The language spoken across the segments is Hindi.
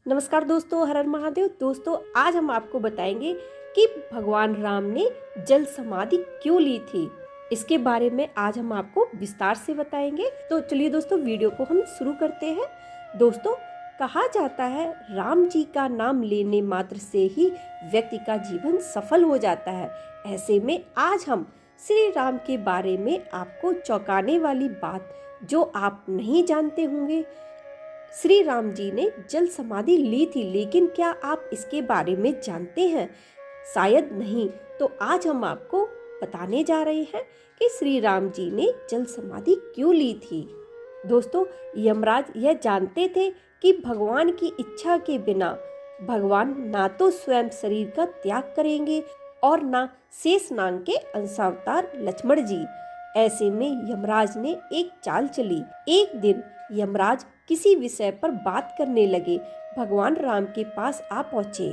नमस्कार दोस्तों, हर हर महादेव। दोस्तों, आज हम आपको बताएंगे कि भगवान राम ने जल समाधि क्यों ली थी। इसके बारे में आज हम आपको विस्तार से बताएंगे। तो चलिए दोस्तों, वीडियो को हम शुरू करते हैं। दोस्तों, कहा जाता है राम जी का नाम लेने मात्र से ही व्यक्ति का जीवन सफल हो जाता है। ऐसे में आज हम श्री राम के बारे में आपको चौंकाने वाली बात जो आप नहीं जानते होंगे। श्री राम जी ने जल समाधि ली थी, लेकिन क्या आप इसके बारे में जानते हैं? शायद नहीं। तो आज हम आपको बताने जा रहे हैं कि श्री राम जी ने जल समाधि क्यों ली थी। दोस्तों, यमराज यह जानते थे कि भगवान की इच्छा के बिना भगवान ना तो स्वयं शरीर का त्याग करेंगे और ना शेषनाग के अंशावतार लक्ष्मण जी। ऐसे में यमराज ने एक चाल चली। एक दिन यमराज किसी विषय पर बात करने लगे। भगवान राम के पास आ पहुंचे।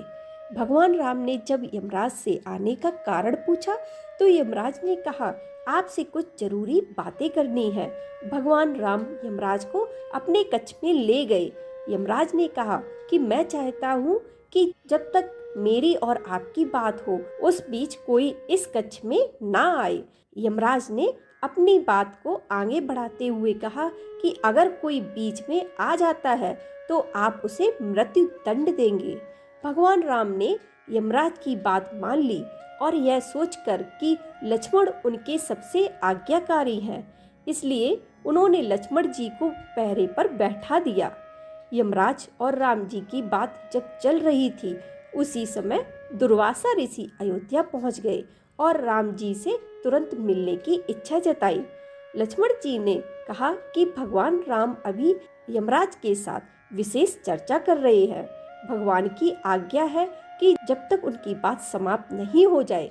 भगवान राम ने जब यमराज से आने का कारण पूछा तो यमराज ने कहा, आपसे कुछ जरूरी बातें करनी है। भगवान राम यमराज को अपने कक्ष में ले गए। यमराज ने कहा कि मैं चाहता हूँ कि जब तक मेरी और आपकी बात हो उस बीच कोई इस कक्ष में ना आए। यमराज ने अपनी बात को आगे बढ़ाते हुए कहा कि अगर कोई बीच में आ जाता है तो आप उसे मृत्यु दंड देंगे। भगवान राम ने यमराज की बात मान ली और यह सोचकर कि लक्ष्मण उनके सबसे आज्ञाकारी हैं, इसलिए उन्होंने लक्ष्मण जी को पहरे पर बैठा दिया। यमराज और राम जी की बात जब चल रही थी, उसी समय दुर्वासा ऋषि अयोध्या पहुंच गए और राम जी से तुरंत मिलने की इच्छा जताई। लक्ष्मण जी ने कहा कि भगवान राम अभी यमराज के साथ विशेष चर्चा कर रहे हैं। भगवान की आज्ञा है कि जब तक उनकी बात समाप्त नहीं हो जाए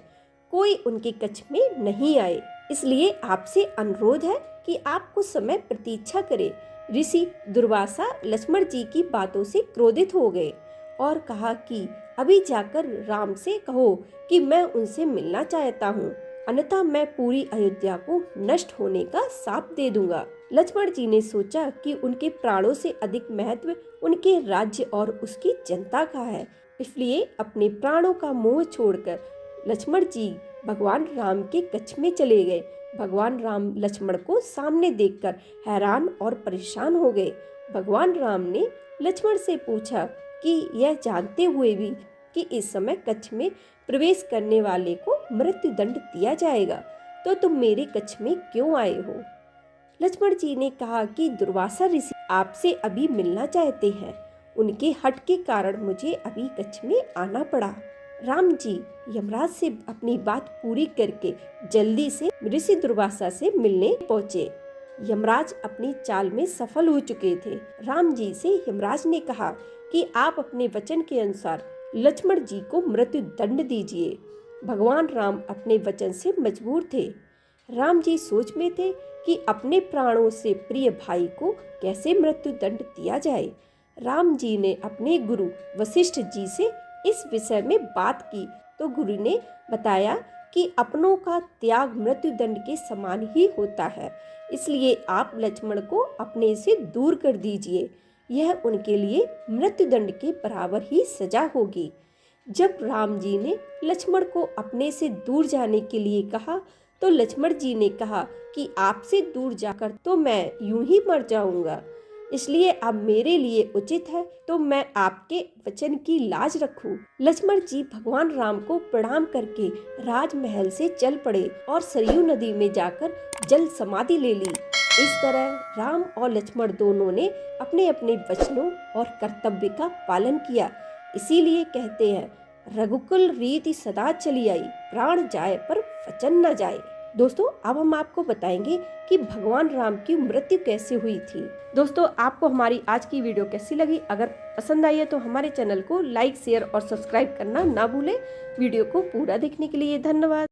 कोई उनके कक्ष में नहीं आए, इसलिए आपसे अनुरोध है कि आप कुछ समय प्रतीक्षा करें। ऋषि दुर्वासा लक्ष्मण जी की बातों से क्रोधित हो गए और कहा कि अभी जाकर राम से कहो कि मैं उनसे मिलना चाहता हूँ, अन्यथा मैं पूरी अयोध्या को नष्ट होने का शाप दे दूंगा। लक्ष्मण जी ने सोचा कि उनके प्राणों से अधिक महत्व उनके राज्य और उसकी जनता का है, इसलिए अपने प्राणों का मोह छोड़कर लक्ष्मण जी भगवान राम के कक्ष में चले गए। भगवान राम लक्ष्मण को सामने देखकर हैरान और परेशान हो गए। भगवान राम ने लक्ष्मण से पूछा कि यह जानते हुए भी कि इस समय कक्ष में प्रवेश करने वाले को मृत्यु दंड दिया जाएगा, तो तुम मेरे कक्ष में क्यों आए हो? लक्ष्मण जी ने कहा कि दुर्वासा ऋषि आपसे अभी मिलना चाहते हैं, उनके हट के कारण मुझे अभी कक्ष में आना पड़ा। राम जी यमराज से अपनी बात पूरी करके जल्दी से ऋषि दुर्वासा से मिलने पहुँचे। यमराज अपनी चाल में सफल हो चुके थे। राम जी से यमराज ने कहा कि आप अपने वचन के अनुसार लक्ष्मण जी को मृत्यु दंड दीजिए। भगवान राम अपने वचन से मजबूर थे। राम जी सोच में थे कि अपने प्राणों से प्रिय भाई को कैसे मृत्यु दंड दिया जाए। राम जी ने अपने गुरु वशिष्ठ जी से इस विषय में बात की तो गुरु ने बताया कि अपनों का त्याग मृत्यु दंड के समान ही होता है, इसलिए आप लक्ष्मण को अपने से दूर कर दीजिए। यह उनके लिए मृत्यु दंड के बराबर ही सजा होगी। जब राम जी ने लक्ष्मण को अपने से दूर जाने के लिए कहा तो लक्ष्मण जी ने कहा कि आपसे दूर जाकर तो मैं यूं ही मर जाऊंगा, इसलिए अब मेरे लिए उचित है तो मैं आपके वचन की लाज रखूं। लक्ष्मण जी भगवान राम को प्रणाम करके राजमहल से चल पड़े और सरयू नदी में जाकर जल समाधि ले ली। इस तरह राम और लक्ष्मण दोनों ने अपने अपने वचनों और कर्तव्य का पालन किया। इसीलिए कहते हैं, रघुकुल रीति सदा चली आई, प्राण जाए पर वचन न जाए। दोस्तों, अब हम आपको बताएंगे कि भगवान राम की मृत्यु कैसे हुई थी। दोस्तों, आपको हमारी आज की वीडियो कैसी लगी? अगर पसंद आई है तो हमारे चैनल को लाइक, शेयर और सब्सक्राइब करना ना भूलें। वीडियो को पूरा देखने के लिए धन्यवाद।